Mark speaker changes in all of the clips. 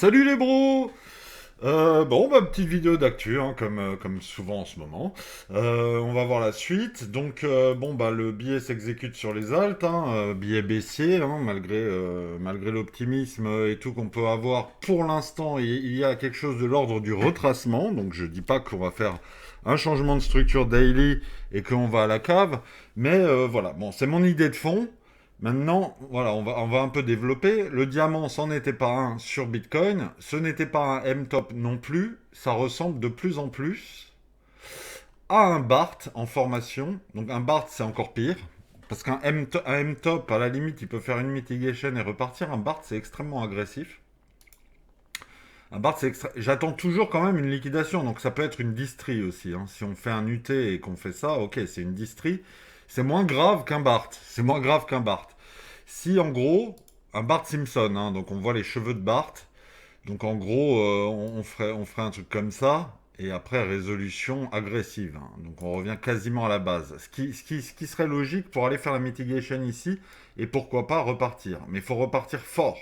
Speaker 1: Salut les bros! Petite vidéo d'actu, hein, comme souvent en ce moment. On va voir la suite. Donc, le billet s'exécute sur les altes, hein, billet baissier, hein, malgré l'optimisme et tout qu'on peut avoir. Pour l'instant, il y a quelque chose de l'ordre du retracement. Donc, je dis pas qu'on va faire un changement de structure daily et qu'on va à la cave. Mais voilà, bon, c'est mon idée de fond. Maintenant, voilà, on va un peu développer. Le diamant, c'en n'était pas un sur Bitcoin. Ce n'était pas un M-top non plus. Ça ressemble de plus en plus à un BART en formation. Donc un BART, c'est encore pire. Parce un M-top, à la limite, il peut faire une mitigation et repartir. Un BART, c'est extrêmement agressif. J'attends toujours quand même une liquidation. Donc ça peut être une distrie aussi, hein. Si on fait un UT et qu'on fait ça, ok, c'est une distrie. C'est moins grave qu'un BART. C'est moins grave qu'un BART. Si en gros, un Bart Simpson, hein, donc on voit les cheveux de Bart, donc en gros, on ferait un truc comme ça, et après résolution agressive, hein. Donc on revient quasiment à la base. Ce qui serait logique pour aller faire la mitigation ici, et pourquoi pas repartir. Mais il faut repartir fort.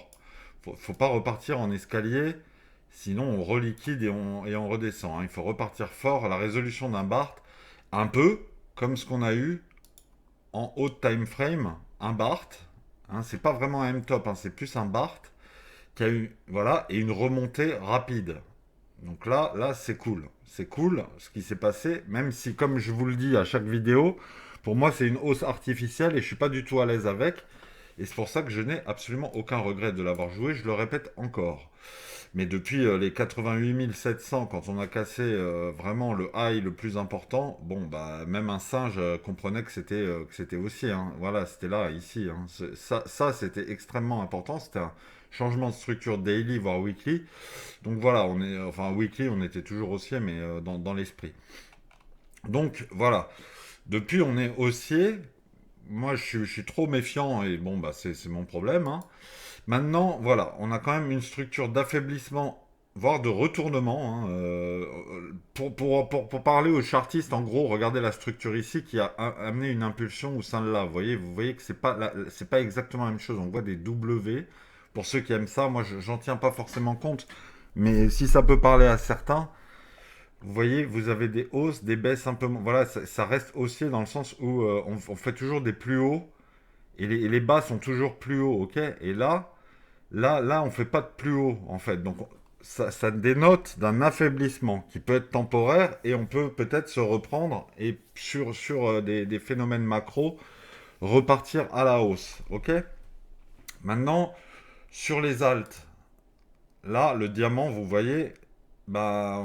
Speaker 1: Faut pas repartir en escalier, sinon on reliquide et on redescend, hein. Il faut repartir fort à la résolution d'un Bart, un peu comme ce qu'on a eu en haut de time frame, un Bart, hein, c'est pas vraiment un M-top, hein, c'est plus un Bart qui a eu, voilà, et une remontée rapide. Donc là, c'est cool ce qui s'est passé, même si, comme je vous le dis à chaque vidéo, pour moi c'est une hausse artificielle et je suis pas du tout à l'aise avec. Et c'est pour ça que je n'ai absolument aucun regret de l'avoir joué, je le répète encore. Mais depuis les 88 700, quand on a cassé vraiment le high le plus important, bon, bah, même un singe comprenait que c'était haussier, hein. Voilà, c'était là, ici, hein. Ça c'était extrêmement important. C'était un changement de structure daily, voire weekly. Donc voilà, enfin, weekly, on était toujours haussier, mais dans l'esprit. Donc voilà, depuis, on est haussier. Moi, je suis trop méfiant et bon, bah, c'est mon problème, hein. Maintenant, voilà, on a quand même une structure d'affaiblissement, voire de retournement, hein. Pour parler aux chartistes, en gros, regardez la structure ici qui a amené une impulsion au sein de là. Vous voyez que c'est pas exactement la même chose. On voit des W. Pour ceux qui aiment ça, moi, j'en tiens pas forcément compte. Mais si ça peut parler à certains, vous voyez, vous avez des hausses, des baisses un peu. Voilà, ça reste haussier dans le sens où on fait toujours des plus hauts et les bas sont toujours plus hauts, ok? Et là, on fait pas de plus haut, en fait. Donc, ça dénote d'un affaiblissement qui peut être temporaire et on peut peut-être se reprendre et sur des phénomènes macro, repartir à la hausse. Ok? Maintenant, sur les altes, là, le diamant, vous voyez, bah,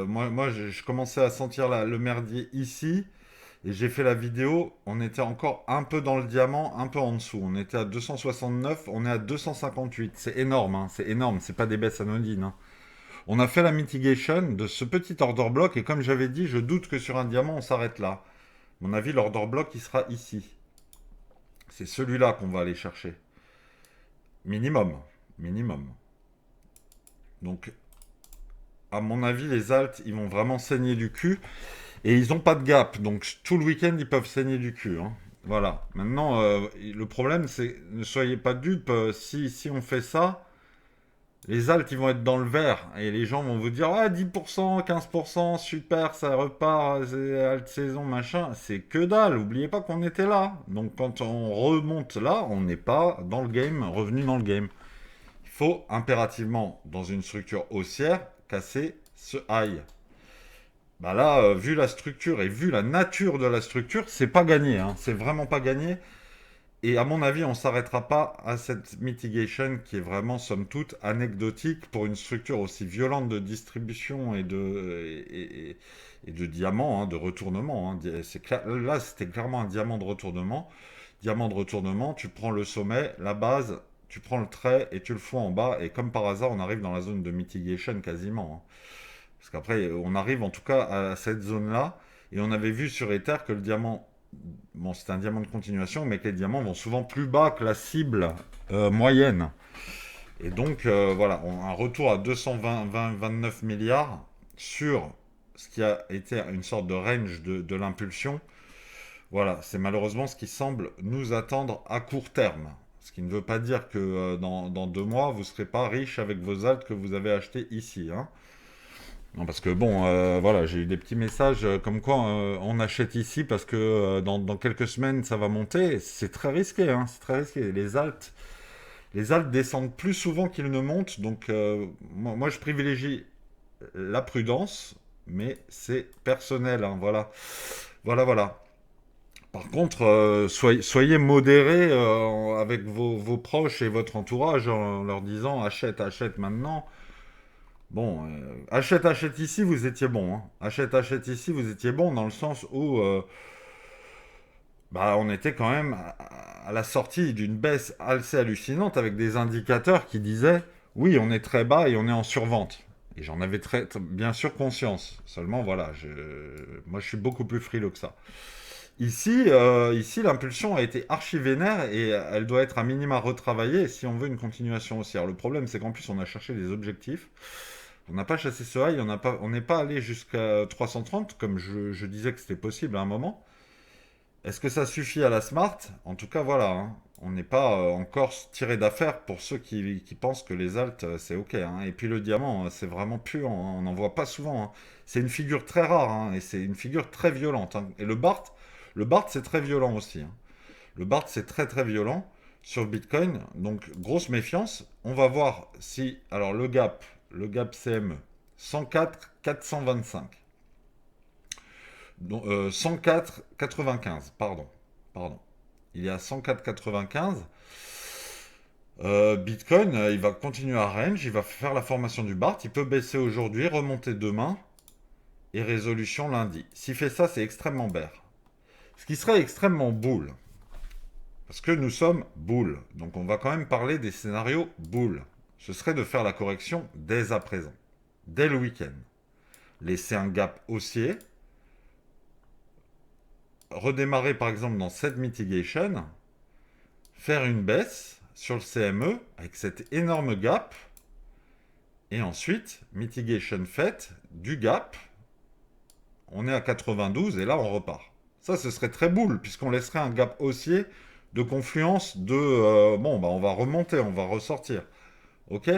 Speaker 1: moi, je commençais à sentir le merdier ici. Et j'ai fait la vidéo, on était encore un peu dans le diamant, un peu en dessous. On était à 269, on est à 258. C'est énorme, hein, c'est énorme, c'est pas des baisses anodines, hein. On a fait la mitigation de ce petit order block et comme j'avais dit, je doute que sur un diamant on s'arrête là. À mon avis, l'order block il sera ici. C'est celui-là qu'on va aller chercher. Minimum. Minimum. Donc, à mon avis, les alts, ils vont vraiment saigner du cul. Et ils n'ont pas de gap, donc tout le week-end, ils peuvent saigner du cul, hein. Voilà. Maintenant, le problème, c'est ne soyez pas dupes. Si on fait ça, les alts, ils vont être dans le vert. Et les gens vont vous dire, ah, 10%, 15%, super, ça repart, c'est alt saison, machin. C'est que dalle. N'oubliez pas qu'on était là. Donc quand on remonte là, on n'est pas dans le game, revenu dans le game. Il faut impérativement, dans une structure haussière, casser ce high. Bah là, vu la structure et vu la nature de la structure, c'est pas gagné, hein. C'est vraiment pas gagné. Et à mon avis, on s'arrêtera pas à cette mitigation qui est vraiment, somme toute, anecdotique pour une structure aussi violente de distribution et de diamant, hein, de retournement, hein. Là, c'était clairement un diamant de retournement. Diamant de retournement, tu prends le sommet, la base, tu prends le trait et tu le fous en bas. Et comme par hasard, on arrive dans la zone de mitigation quasiment, hein. Parce qu'après, on arrive en tout cas à cette zone-là. Et on avait vu sur Ether que le diamant, bon, c'est un diamant de continuation, mais que les diamants vont souvent plus bas que la cible moyenne. Et donc, voilà, un retour à 229 milliards sur ce qui a été une sorte de range de l'impulsion. Voilà, c'est malheureusement ce qui semble nous attendre à court terme. Ce qui ne veut pas dire que dans 2 mois, vous ne serez pas riche avec vos altes que vous avez achetées ici, hein. Non, parce que bon, voilà, j'ai eu des petits messages comme quoi on achète ici parce que dans quelques semaines ça va monter. C'est très risqué, hein, c'est très risqué. Les altes descendent plus souvent qu'ils ne montent, donc moi je privilégie la prudence, mais c'est personnel, hein, voilà. Voilà, voilà. Par contre, soyez modérés avec vos proches et votre entourage en leur disant achète, achète maintenant. Bon, achète, achète ici, vous étiez bon, hein. Achète, achète ici, vous étiez bon dans le sens où bah, on était quand même à la sortie d'une baisse assez hallucinante avec des indicateurs qui disaient oui, on est très bas et on est en survente. Et j'en avais bien sûr conscience. Seulement, voilà, moi je suis beaucoup plus frileux que ça. Ici, l'impulsion a été archi vénère et elle doit être à minima retravaillée si on veut une continuation haussière. Le problème, c'est qu'en plus, on a cherché des objectifs. On n'a pas chassé ce high, on n'est pas allé jusqu'à 330, comme je disais que c'était possible à un moment. Est-ce que ça suffit à la Smart? En tout cas, voilà, hein. On n'est pas encore tiré d'affaire pour ceux qui pensent que les alts, c'est OK, hein. Et puis le diamant, c'est vraiment puant, hein. On n'en voit pas souvent, hein. C'est une figure très rare, hein, et c'est une figure très violente, hein. Et le BART, c'est très violent aussi, hein. Le BART, c'est très très violent sur Bitcoin. Donc, grosse méfiance. On va voir si... Alors, le gap CME, 104 425. Donc, 104 95, pardon. Il y a 104 95. Bitcoin, il va continuer à range, il va faire la formation du BART, il peut baisser aujourd'hui, remonter demain, et résolution lundi. S'il fait ça, c'est extrêmement bear. Ce qui serait extrêmement bull, parce que nous sommes bull, donc on va quand même parler des scénarios bull. Ce serait de faire la correction dès à présent, dès le week-end. Laisser un gap haussier, redémarrer par exemple dans cette mitigation, faire une baisse sur le CME avec cet énorme gap, et ensuite, mitigation faite du gap, on est à 92 et là on repart. Ça, ce serait très boule, puisqu'on laisserait un gap haussier de confluence de bon, bah on va remonter, on va ressortir. Ok?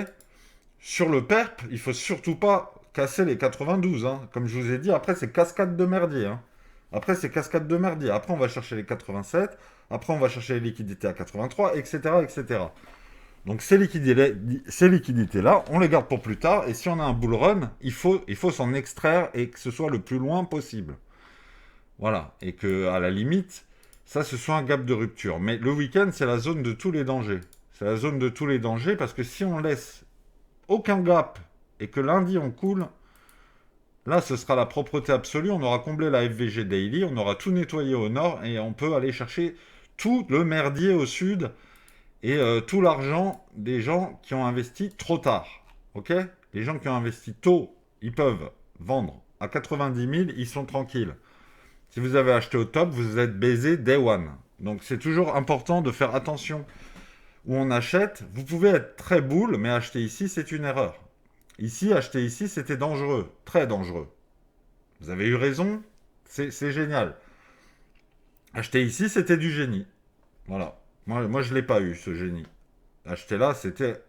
Speaker 1: Sur le PERP, il faut surtout pas casser les 92, hein. Comme je vous ai dit, après c'est cascade de merdier, hein. Après c'est cascade de merdier. Après on va chercher les 87, après on va chercher les liquidités à 83, etc. etc. Donc ces liquidités-là, on les garde pour plus tard, et si on a un bull run, il faut s'en extraire et que ce soit le plus loin possible. Voilà, et que à la limite, ça ce soit un gap de rupture. Mais le week-end, c'est la zone de tous les dangers. C'est la zone de tous les dangers parce que si on laisse aucun gap et que lundi on coule, là ce sera la propreté absolue. On aura comblé la FVG Daily, on aura tout nettoyé au nord et on peut aller chercher tout le merdier au sud et tout l'argent des gens qui ont investi trop tard. Ok? Les gens qui ont investi tôt, ils peuvent vendre à 90 000, ils sont tranquilles. Si vous avez acheté au top, vous êtes baisé day one. Donc c'est toujours important de faire attention où on achète. Vous pouvez être très boule, mais acheter ici, c'est une erreur. Ici, acheter ici, c'était dangereux, très dangereux. Vous avez eu raison, c'est génial. Acheter ici, c'était du génie. Voilà. Moi je ne l'ai pas eu, ce génie. Acheter là, c'était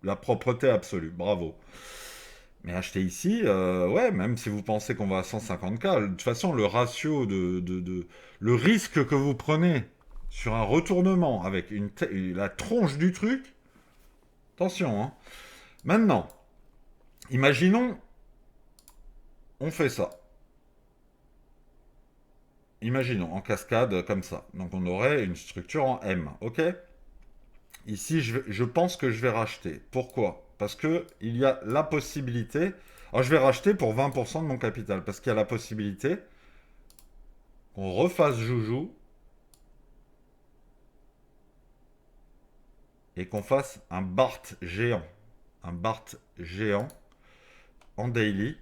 Speaker 1: la propreté absolue. Bravo. Mais acheter ici, ouais, même si vous pensez qu'on va à 150K, de toute façon, le ratio le risque que vous prenez sur un retournement avec la tronche du truc, attention, hein. Maintenant, imaginons, on fait ça. Imaginons, en cascade, comme ça. Donc on aurait une structure en M, ok? Ici, je pense que je vais racheter. Pourquoi? Parce que il y a la possibilité... Alors je vais racheter pour 20% de mon capital, parce qu'il y a la possibilité qu'on refasse joujou et qu'on fasse un BART géant. Un BART géant en daily.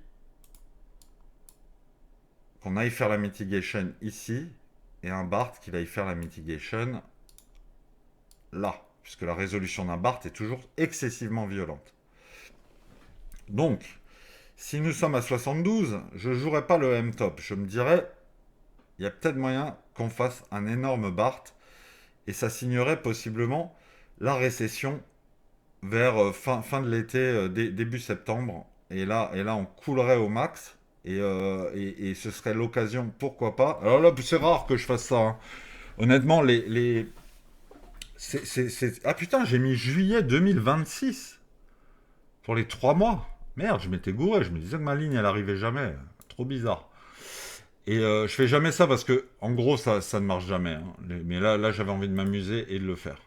Speaker 1: Qu'on aille faire la mitigation ici et un BART qu'il aille faire la mitigation là. Puisque la résolution d'un BART est toujours excessivement violente. Donc, si nous sommes à 72, je ne jouerai pas le M-top. Je me dirais, il y a peut-être moyen qu'on fasse un énorme BART et ça signerait possiblement la récession vers fin de l'été, début septembre. Et là, on coulerait au max. Et ce serait l'occasion, pourquoi pas. Alors là, c'est rare que je fasse ça, hein. Honnêtement, Ah putain, j'ai mis juillet 2026 pour les 3 mois. Merde, je m'étais gouré. Je me disais que ma ligne, elle arrivait jamais. Trop bizarre. Et je fais jamais ça parce que, en gros, ça ne marche jamais, hein. Mais là, j'avais envie de m'amuser et de le faire.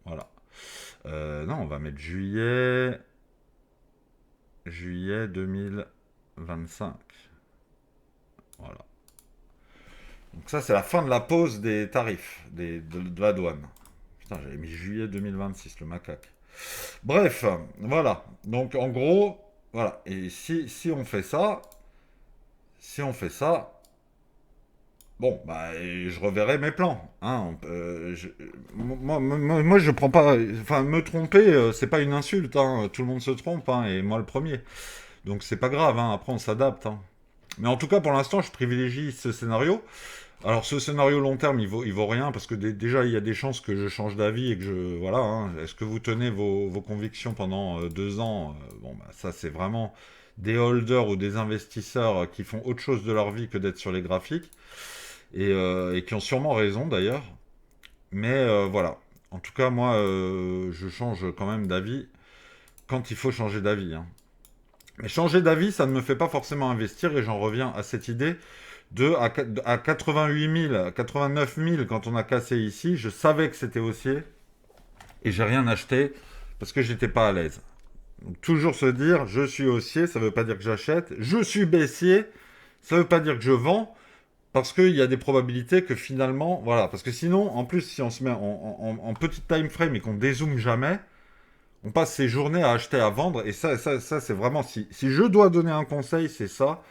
Speaker 1: Voilà. Non, on va mettre juillet 2025. Voilà. Donc ça, c'est la fin de la pause des tarifs de la douane. Putain, j'avais mis juillet 2026, le macaque. Bref, voilà. Donc en gros, voilà. Et si on fait ça, si on fait ça, bon, bah, je reverrai mes plans, hein. Moi, je prends pas. Enfin, me tromper, c'est pas une insulte, hein. Tout le monde se trompe, hein, et moi le premier. Donc c'est pas grave, hein. Après, on s'adapte, hein. Mais en tout cas, pour l'instant, je privilégie ce scénario. Alors, ce scénario long terme, il vaut rien parce que déjà, il y a des chances que je change d'avis et que je. Voilà, hein. Est-ce que vous tenez vos convictions pendant 2 ans? Bon, bah, ça, c'est vraiment des holders ou des investisseurs qui font autre chose de leur vie que d'être sur les graphiques et qui ont sûrement raison d'ailleurs. Mais voilà. En tout cas, moi, je change quand même d'avis quand il faut changer d'avis, hein. Mais changer d'avis, ça ne me fait pas forcément investir et j'en reviens à cette idée à 88 000, 89 000 quand on a cassé ici. Je savais que c'était haussier et j'ai rien acheté parce que j'étais pas à l'aise. Donc toujours se dire, je suis haussier, ça veut pas dire que j'achète. Je suis baissier, ça veut pas dire que je vends. Parce qu'il y a des probabilités que finalement, voilà, parce que sinon, en plus, si on se met en petit time frame et qu'on dézoome jamais, on passe ses journées à acheter, à vendre, et ça c'est vraiment, si je dois donner un conseil, c'est ça,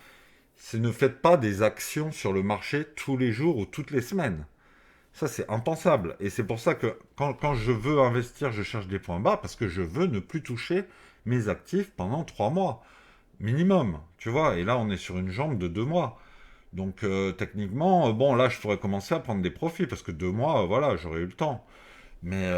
Speaker 1: c'est ne faites pas des actions sur le marché tous les jours ou toutes les semaines. Ça, c'est impensable. Et c'est pour ça que quand je veux investir, je cherche des points bas, parce que je veux ne plus toucher mes actifs pendant 3 mois, minimum, tu vois, et là, on est sur une jambe de 2 mois. Donc techniquement, bon là je pourrais commencer à prendre des profits parce que 2 mois, voilà, j'aurais eu le temps. Mais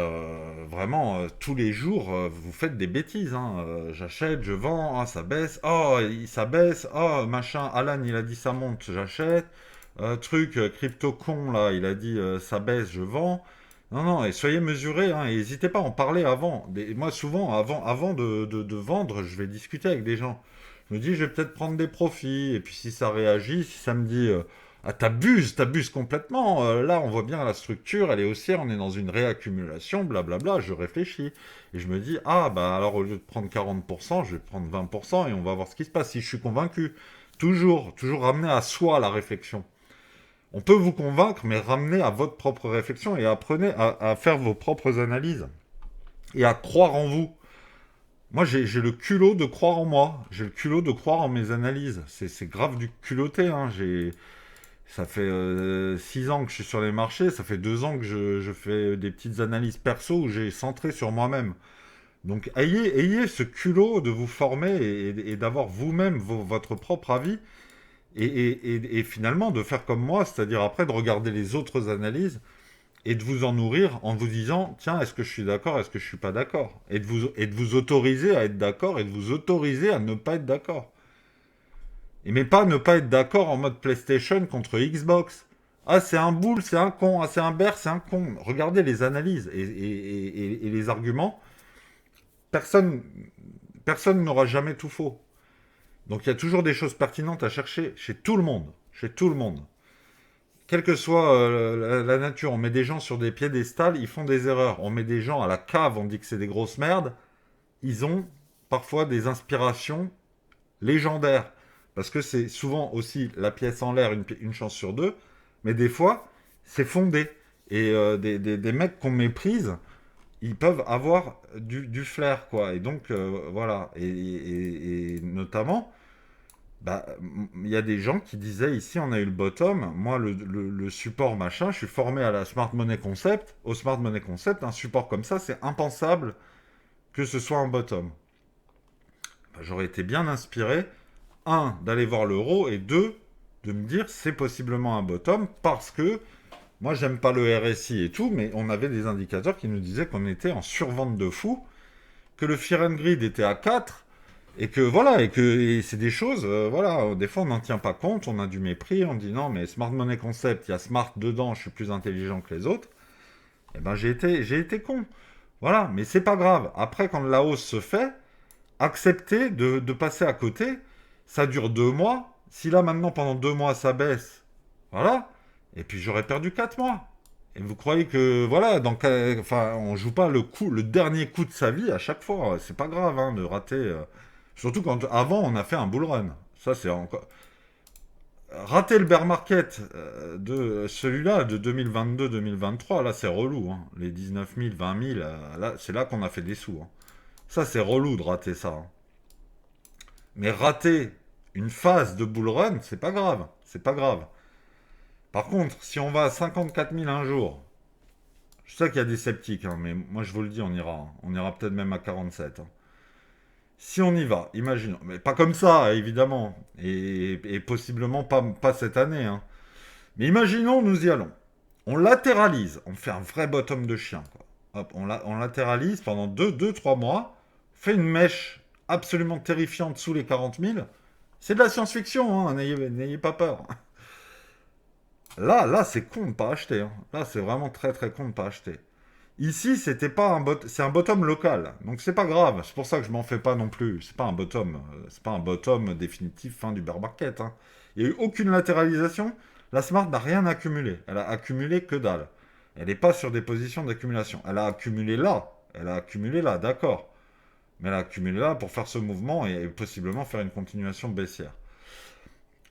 Speaker 1: vraiment, tous les jours, vous faites des bêtises, hein. J'achète, je vends, ah ça baisse, oh ça baisse, oh machin, Alan il a dit ça monte, j'achète. Truc, crypto con là, il a dit ça baisse, je vends. Non, non, et soyez mesurés, hein, et n'hésitez pas à en parler avant. Moi souvent, avant de vendre, je vais discuter avec des gens. Je me dis, je vais peut-être prendre des profits, et puis si ça réagit, si ça me dit, ah t'abuses complètement, là on voit bien la structure, elle est haussière, on est dans une réaccumulation, blablabla, je réfléchis. Et je me dis, ah bah alors au lieu de prendre 40%, je vais prendre 20% et on va voir ce qui se passe si je suis convaincu. Toujours ramener à soi la réflexion. On peut vous convaincre, mais ramenez à votre propre réflexion et apprenez à faire vos propres analyses et à croire en vous. Moi, j'ai le culot de croire en moi. J'ai le culot de croire en mes analyses. C'est grave du culotté, hein. Ça fait 6 ans que je suis sur les marchés. Ça fait 2 ans que je fais des petites analyses perso où j'ai centré sur moi-même. Donc, ayez ce culot de vous former et d'avoir vous-même votre propre avis et finalement de faire comme moi, c'est-à-dire après de regarder les autres analyses et de vous en nourrir en vous disant, tiens, est-ce que je suis d'accord, est-ce que je suis pas d'accord, et de vous autoriser à être d'accord et de vous autoriser à ne pas être d'accord. Mais pas ne pas être d'accord en mode PlayStation contre Xbox. Ah, c'est un boule, c'est un con. Ah, c'est un bear, c'est un con. Regardez les analyses et les arguments. Personne, personne n'aura jamais tout faux. Donc il y a toujours des choses pertinentes à chercher chez tout le monde. Chez tout le monde. Quelle que soit la nature, on met des gens sur des piédestals, ils font des erreurs. On met des gens à la cave, on dit que c'est des grosses merdes. Ils ont parfois des inspirations légendaires. Parce que c'est souvent aussi la pièce en l'air, une chance sur deux. Mais des fois, c'est fondé. Et des mecs qu'on méprise, ils peuvent avoir du flair, quoi. Et donc, voilà. Et notamment, bah, il y a des gens qui disaient ici, on a eu le bottom. Moi, le support machin, je suis formé à la Smart Money Concept. Au Smart Money Concept, un support comme ça, c'est impensable que ce soit un bottom. Bah, j'aurais été bien inspiré, un, d'aller voir l'euro, et deux, de me dire c'est possiblement un bottom parce que Moi, j'aime pas le RSI et tout, mais on avait des indicateurs qui nous disaient qu'on était en survente de fou, que le Fear and Greed était à 4, et que voilà, et c'est des choses, voilà, des fois on n'en tient pas compte, on a du mépris, on dit non, mais Smart Money Concept, il y a Smart dedans, je suis plus intelligent que les autres. Eh ben j'ai été con. Voilà, mais c'est pas grave. Après, quand la hausse se fait, accepter de passer à côté, ça dure 2 mois. Si là maintenant pendant 2 mois ça baisse, voilà, et puis j'aurais perdu 4 mois. Et vous croyez que voilà, enfin, on joue pas le dernier coup de sa vie à chaque fois. C'est pas grave hein, de rater. Surtout quand avant on a fait un bull run. Ça c'est encore rater le bear market de celui-là de 2022-2023. Là c'est relou. Hein. Les 19 000, 20 000, là c'est là qu'on a fait des sous. Hein. Ça c'est relou de rater ça. Hein. Mais rater une phase de bull run, c'est pas grave. C'est pas grave. Par contre, si on va à 54 000 un jour, je sais qu'il y a des sceptiques, hein, mais moi je vous le dis, on ira. Hein. On ira peut-être même à 47. Hein. Si on y va, imaginons. Mais pas comme ça, évidemment. Et possiblement pas cette année. Hein. Mais imaginons, nous y allons. On latéralise. On fait un vrai bottom de chien. Quoi. Hop, on latéralise pendant 2-3 mois. On fait une mèche absolument terrifiante sous les 40 000. C'est de la science-fiction, hein, n'ayez pas peur. Là, c'est con de pas acheter. Hein. Là, c'est vraiment très très con de pas acheter. Ici, c'était pas c'est un bottom local, donc c'est pas grave. C'est pour ça que je m'en fais pas non plus. C'est pas un bottom, c'est pas un bottom définitif fin du bear market. Hein. Il n'y a eu aucune latéralisation. La Smart n'a rien accumulé. Elle a accumulé que dalle. Elle n'est pas sur des positions d'accumulation. Elle a accumulé là. Elle a accumulé là, d'accord. Mais elle a accumulé là pour faire ce mouvement et possiblement faire une continuation baissière.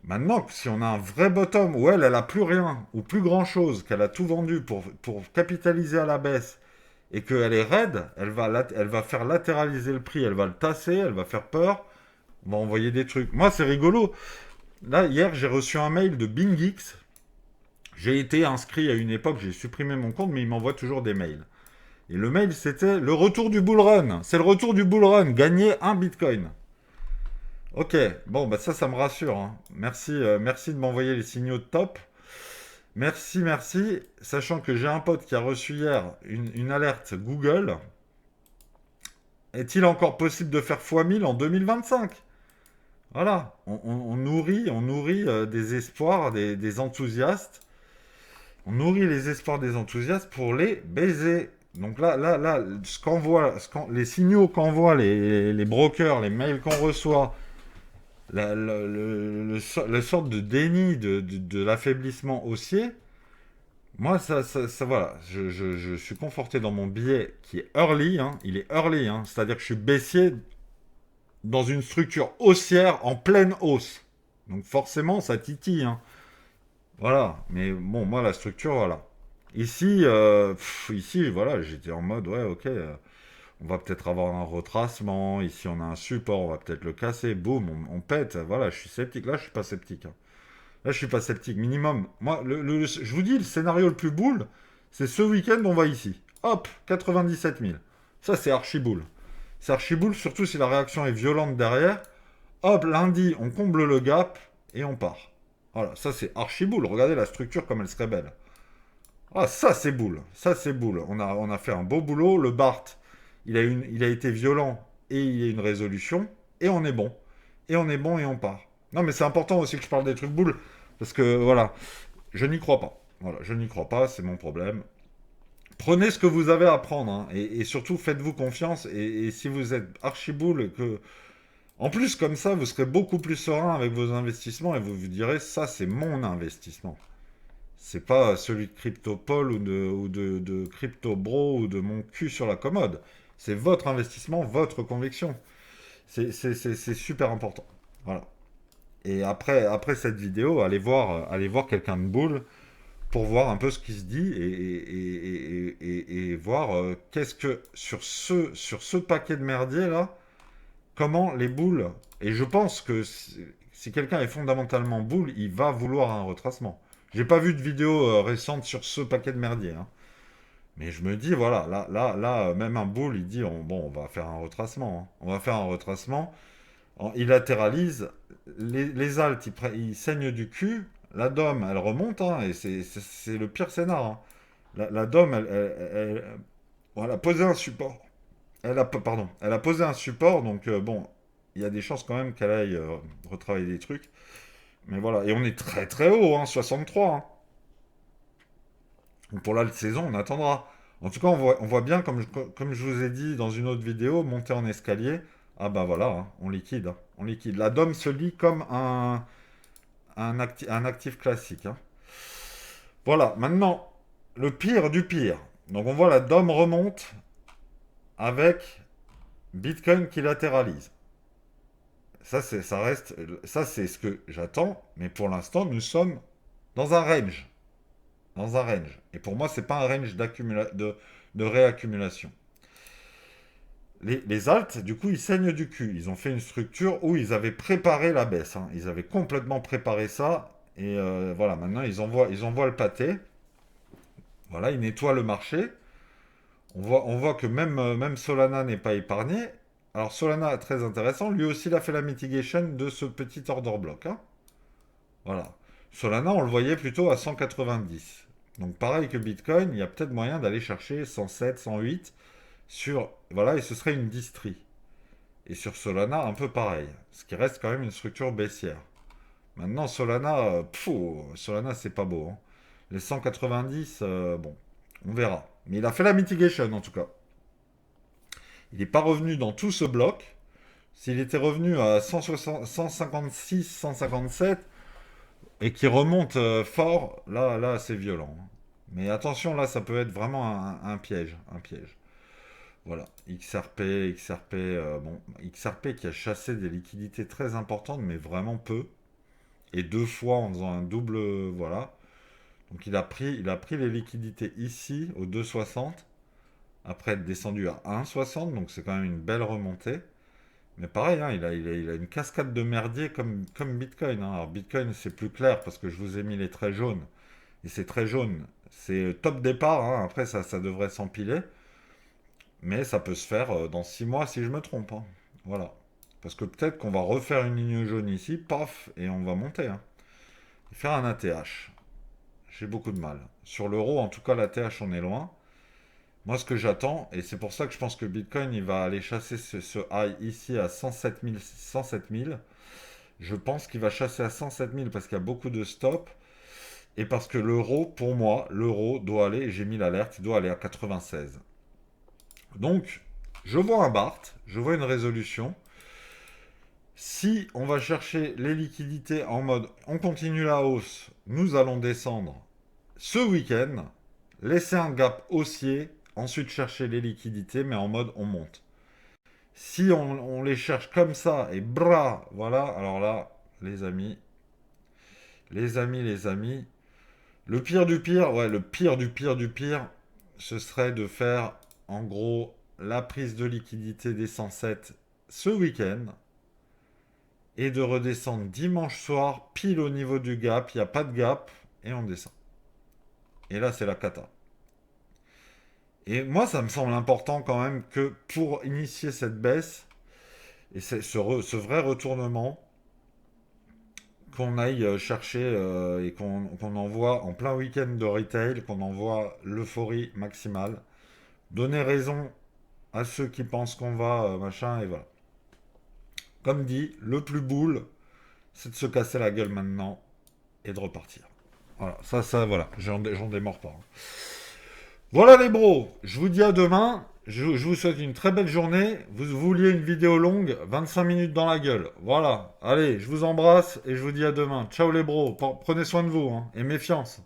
Speaker 1: Maintenant, si on a un vrai bottom où elle a plus rien, ou plus grand chose, qu'elle a tout vendu pour capitaliser à la baisse, et qu'elle est raide, elle va faire latéraliser le prix, elle va le tasser, elle va faire peur, on va envoyer des trucs. Moi, c'est rigolo. Là, hier, j'ai reçu un mail de BingX. J'ai été inscrit à une époque, j'ai supprimé mon compte, mais il m'envoie toujours des mails. Et le mail, c'était le retour du bull run. C'est le retour du bull run. Gagner un bitcoin. Ok, bon, bah ça me rassure. Hein. Merci, merci de m'envoyer les signaux de top. Merci, merci. Sachant que j'ai un pote qui a reçu hier une alerte Google. Est-il encore possible de faire x1000 en 2025? Voilà, on nourrit des espoirs des enthousiastes. On nourrit les espoirs des enthousiastes pour les baiser. Donc là, les signaux qu'envoient les brokers, les mails qu'on reçoit, le sorte de déni de l'affaiblissement haussier, moi, voilà, je suis conforté dans mon billet qui est early, hein, il est early, hein, c'est-à-dire que je suis baissier dans une structure haussière en pleine hausse. Donc forcément, ça titille, hein. Voilà, mais bon, moi, la structure, voilà. Ici, voilà, j'étais en mode, ouais, ok, on va peut-être avoir un retracement, ici on a un support, on va peut-être le casser, boum, on pète, voilà, je suis sceptique. Là, je suis pas sceptique. Hein. Là, je suis pas sceptique. Minimum. Moi, je vous dis, le scénario le plus boule, c'est ce week-end, on va ici. Hop, 97 000. Ça, c'est archi boule. C'est archi boule, surtout si la réaction est violente derrière. Hop, lundi, on comble le gap et on part. Voilà, ça, c'est archi boule. Regardez la structure comme elle serait belle. Ah, ça, c'est boule. Ça, c'est boule. On a fait un beau boulot. Le BART, il a été violent et il y a une résolution. Et on est bon. Et on est bon et on part. Non, mais c'est important aussi que je parle des trucs boules. Parce que, voilà, je n'y crois pas. Voilà, je n'y crois pas, c'est mon problème. Prenez ce que vous avez à prendre. Hein, et surtout, faites-vous confiance. Et si vous êtes archiboule et que... En plus, comme ça, vous serez beaucoup plus serein avec vos investissements. Et vous vous direz, ça, c'est mon investissement. C'est pas celui de CryptoPol ou de CryptoBro ou de mon cul sur la commode. C'est votre investissement, votre conviction. C'est super important. Voilà. Et après cette vidéo, allez voir quelqu'un de boule pour voir un peu ce qui se dit et voir qu'est-ce que sur ce paquet de merdier là, comment les boules. Et je pense que si quelqu'un est fondamentalement boule, il va vouloir un retracement. J'ai pas vu de vidéo récente sur ce paquet de merdier. Hein. Mais je me dis, voilà, là, même un bull, il dit, bon, on va faire un retracement. Hein. On va faire un retracement. Il latéralise. Les haltes, ils saignent du cul. La DOM, elle remonte, hein, et c'est le pire scénar, hein. La DOM, bon, elle a posé un support. Pardon, elle a posé un support, donc bon, il y a des chances quand même qu'elle aille retravailler des trucs. Mais voilà, et on est très très haut, hein, 63, hein. Donc pour la saison, on attendra. En tout cas, on voit bien, comme je vous ai dit dans une autre vidéo, monter en escalier. Ah bah voilà, hein, on liquide, hein, on liquide. La DOM se lit comme un actif classique, hein. Voilà, maintenant, le pire du pire. Donc on voit la DOM remonte avec Bitcoin qui latéralise. Ça c'est ce que j'attends, mais pour l'instant, nous sommes dans un range. Dans un range. Et pour moi, c'est pas un range de réaccumulation. Les alts, du coup, ils saignent du cul. Ils ont fait une structure où ils avaient préparé la baisse, hein. Ils avaient complètement préparé ça. Et voilà, maintenant, ils envoient le pâté. Voilà, ils nettoient le marché. On voit que même Solana n'est pas épargné. Alors, Solana, très intéressant. Lui aussi, il a fait la mitigation de ce petit order block, hein. Voilà. Solana, on le voyait plutôt à 190. Donc pareil que Bitcoin, il y a peut-être moyen d'aller chercher 107, 108 sur... Voilà, et ce serait une distrie. Et sur Solana, un peu pareil. Ce qui reste quand même une structure baissière. Maintenant, Solana, Solana, c'est pas beau, hein. Les 190, bon, on verra. Mais il a fait la mitigation, en tout cas. Il n'est pas revenu dans tout ce bloc. S'il était revenu à 160 156, 157, et qui remonte fort, là, c'est violent, hein. Mais attention, là, ça peut être vraiment un piège, un piège. Voilà, XRP, bon, XRP qui a chassé des liquidités très importantes, mais vraiment peu, et deux fois en faisant un double, voilà. Donc il a pris les liquidités ici au 2,60, après être descendu à 1,60, donc c'est quand même une belle remontée. Mais pareil, hein, il a une cascade de merdier comme Bitcoin, hein. Alors Bitcoin, c'est plus clair parce que je vous ai mis les traits jaunes. Et ces traits jaunes, c'est top départ, hein. Après, ça devrait s'empiler. Mais ça peut se faire dans 6 mois si je me trompe, hein. Voilà. Parce que peut-être qu'on va refaire une ligne jaune ici, paf, et on va monter, hein. Et faire un ATH. J'ai beaucoup de mal. Sur l'euro, en tout cas, l'ATH, on est loin. Moi, ce que j'attends, et c'est pour ça que je pense que Bitcoin, il va aller chasser ce high ici à 107 000, 107 000. Je pense qu'il va chasser à 107 000 parce qu'il y a beaucoup de stops. Et parce que l'euro, pour moi, l'euro doit aller, et j'ai mis l'alerte, il doit aller à 96. Donc, je vois un BART, je vois une résolution. Si on va chercher les liquidités en mode on continue la hausse, nous allons descendre ce week-end, laisser un gap haussier, ensuite chercher les liquidités, mais en mode on monte. Si on les cherche comme ça et bras, voilà, alors là, les amis, les amis, le pire du pire, ouais, le pire du pire du pire, ce serait de faire en gros la prise de liquidité des 107 ce week-end et de redescendre dimanche soir pile au niveau du gap, il n'y a pas de gap et on descend. Et là, c'est la cata. Et moi, ça me semble important quand même que pour initier cette baisse et ce vrai retournement, qu'on aille chercher et qu'on envoie en plein week-end de retail, qu'on envoie l'euphorie maximale, donner raison à ceux qui pensent qu'on va, machin, et voilà. Comme dit, le plus boule, c'est de se casser la gueule maintenant et de repartir. Voilà, voilà, j'en démords pas, hein. Voilà les bros, je vous dis à demain. Je vous souhaite une très belle journée. Vous vouliez une vidéo longue, 25 minutes dans la gueule. Voilà, allez, je vous embrasse et je vous dis à demain. Ciao les bros, prenez soin de vous, hein, et méfiance.